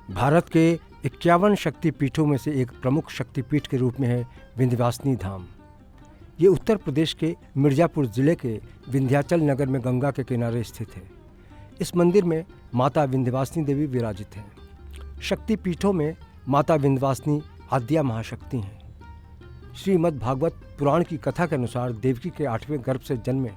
भारत के 51 शक्तिपीठों में से एक प्रमुख शक्तिपीठ के रूप में है विंध्यवासिनी धाम। ये उत्तर प्रदेश के मिर्ज़ापुर जिले के विंध्याचल नगर में गंगा के किनारे स्थित है। इस मंदिर में माता विंध्यवासिनी देवी विराजित हैं। शक्तिपीठों में माता विंध्यवासिनी आद्या महाशक्ति हैं। श्रीमद् भागवत पुराण की कथा के अनुसार देवकी के 8वें गर्भ से जन्मे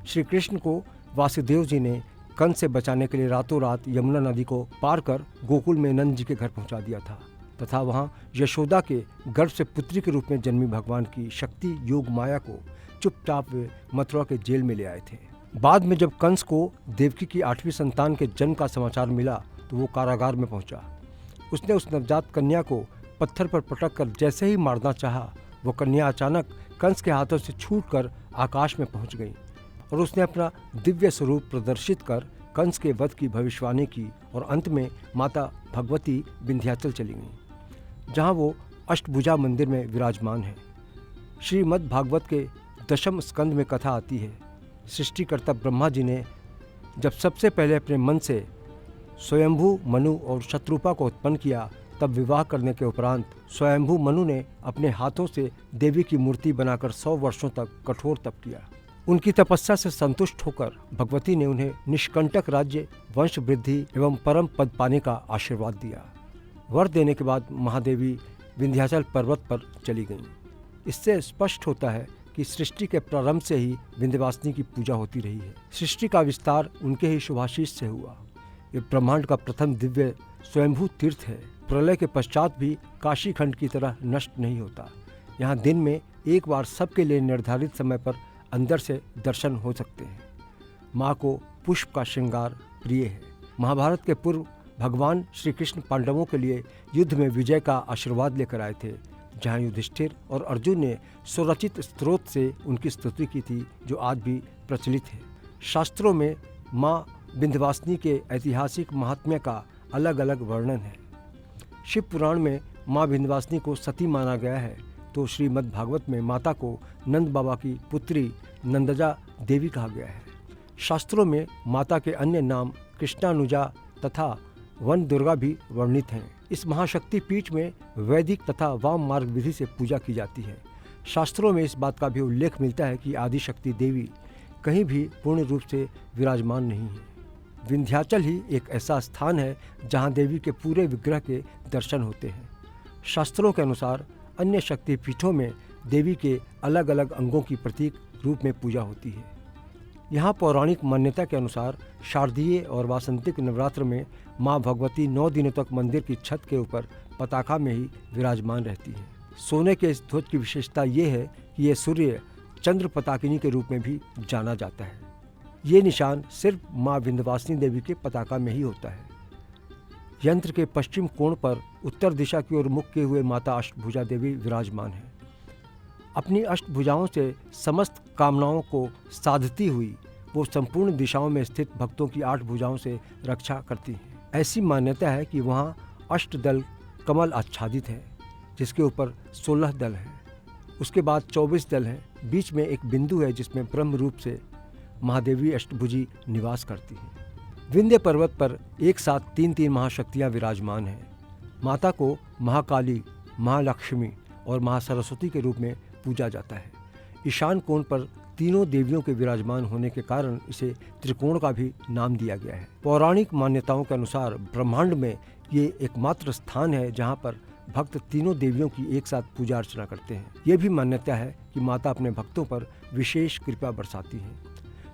श्री कृष्ण को वासुदेव जी ने कंस से बचाने के लिए रातों रात यमुना नदी को पार कर गोकुल में नंद जी के घर पहुंचा दिया था तथा वहां यशोदा के गर्भ से पुत्री के रूप में जन्मी भगवान की शक्ति योग माया को चुपचाप वे मथुरा के जेल में ले आए थे। बाद में जब कंस को देवकी की 8वीं संतान के जन्म का समाचार मिला तो वो कारागार में पहुंचा। उसने उस नवजात कन्या को पत्थर पर पटक कर जैसे ही मारना चाहा, वो कन्या अचानक कंस के हाथों से छूटकर आकाश में पहुंच गई और उसने अपना दिव्य स्वरूप प्रदर्शित कर कंस के वध की भविष्यवाणी की और अंत में माता भगवती विंध्याचल चली गईं, जहां वो अष्टभुजा मंदिर में विराजमान है। श्रीमद् भागवत के 10वें स्कंद में कथा आती है, सृष्टिकर्ता ब्रह्मा जी ने जब सबसे पहले अपने मन से स्वयंभू मनु और शत्रुपा को उत्पन्न किया, तब विवाह करने के उपरांत स्वयंभू मनु ने अपने हाथों से देवी की मूर्ति बनाकर 100 वर्षों तक कठोर तप किया। उनकी तपस्या से संतुष्ट होकर भगवती ने उन्हें निष्कंटक राज्य, वंश वृद्धि एवं परम पद पाने का आशीर्वाद दिया। वर देने के बाद महादेवी विंध्याचल पर्वत पर चली गईं। इससे स्पष्ट होता है कि सृष्टि के प्रारंभ से ही विंध्यवासिनी की पूजा होती रही है। सृष्टि का विस्तार उनके ही शुभाशीष से हुआ। ये ब्रह्मांड का प्रथम दिव्य स्वयंभू तीर्थ है। प्रलय के पश्चात भी काशी खंड की तरह नष्ट नहीं होता। यहाँ दिन में एक बार सबके लिए निर्धारित समय पर अंदर से दर्शन हो सकते हैं। माँ को पुष्प का श्रृंगार प्रिय है। महाभारत के पूर्व भगवान श्री कृष्ण पांडवों के लिए युद्ध में विजय का आशीर्वाद लेकर आए थे, जहाँ युधिष्ठिर और अर्जुन ने स्वरचित स्तोत्र से उनकी स्तुति की थी, जो आज भी प्रचलित है। शास्त्रों में माँ विंध्यवासिनी के ऐतिहासिक महात्म्य का अलग अलग वर्णन है। शिव पुराण में माँ विंध्यवासिनी को सती माना गया है, तो श्रीमद् भागवत में माता को नंद बाबा की पुत्री नंदजा देवी कहा गया है। शास्त्रों में माता के अन्य नाम कृष्णानुजा तथा वन दुर्गा भी वर्णित हैं। इस महाशक्ति पीठ में वैदिक तथा वाम मार्ग विधि से पूजा की जाती है। शास्त्रों में इस बात का भी उल्लेख मिलता है कि आदिशक्ति देवी कहीं भी पूर्ण रूप से विराजमान नहीं है। विंध्याचल ही एक ऐसा स्थान है जहाँ देवी के पूरे विग्रह के दर्शन होते हैं। शास्त्रों के अनुसार अन्य शक्तिपीठों में देवी के अलग अलग अंगों की प्रतीक रूप में पूजा होती है। यहाँ पौराणिक मान्यता के अनुसार शारदीय और वासंतिक नवरात्र में माँ भगवती 9 दिनों तक मंदिर की छत के ऊपर पताका में ही विराजमान रहती है। सोने के इस ध्वज की विशेषता ये है कि ये सूर्य चंद्र पताकिनी के रूप में भी जाना जाता है। ये निशान सिर्फ माँ विंध्यवासिनी देवी के पताका में ही होता है। यंत्र के पश्चिम कोण पर उत्तर दिशा की ओर मुख किए हुए माता अष्टभुजा देवी विराजमान है। अपनी अष्टभुजाओं से समस्त कामनाओं को साधती हुई वो संपूर्ण दिशाओं में स्थित भक्तों की 8 भुजाओं से रक्षा करती हैं। ऐसी मान्यता है कि वहाँ अष्टदल कमल आच्छादित है, जिसके ऊपर 16 दल हैं। उसके बाद 24 दल हैं। बीच में एक बिंदु है जिसमें ब्रह्म रूप से महादेवी अष्टभुजी निवास करती हैं। विंध्य पर्वत पर एक साथ 3 महाशक्तियाँ विराजमान हैं। माता को महाकाली, महालक्ष्मी और महासरस्वती के रूप में पूजा जाता है। ईशान कोण पर तीनों देवियों के विराजमान होने के कारण इसे त्रिकोण का भी नाम दिया गया है। पौराणिक मान्यताओं के अनुसार ब्रह्मांड में ये एकमात्र स्थान है जहाँ पर भक्त तीनों देवियों की एक साथ पूजा अर्चना करते हैं। ये भी मान्यता है कि माता अपने भक्तों पर विशेष कृपा बरसाती हैं।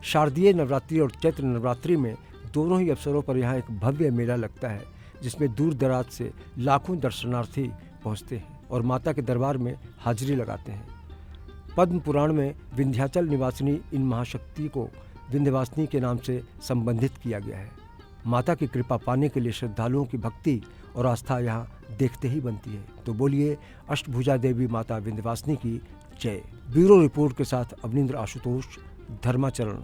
शारदीय नवरात्रि और चैत्र नवरात्रि में दोनों ही अवसरों पर यहाँ एक भव्य मेला लगता है, जिसमें दूर दराज से लाखों दर्शनार्थी पहुँचते हैं और माता के दरबार में हाजिरी लगाते हैं। पद्म पुराण में विंध्याचल निवासिनी इन महाशक्ति को विंध्यवासिनी के नाम से संबंधित किया गया है। माता की कृपा पाने के लिए श्रद्धालुओं की भक्ति और आस्था यहाँ देखते ही बनती है। तो बोलिए अष्टभुजा देवी माता विंध्यवासिनी की जय। ब्यूरो रिपोर्ट के साथ अवनींद्र आशुतोष, धर्माचरण।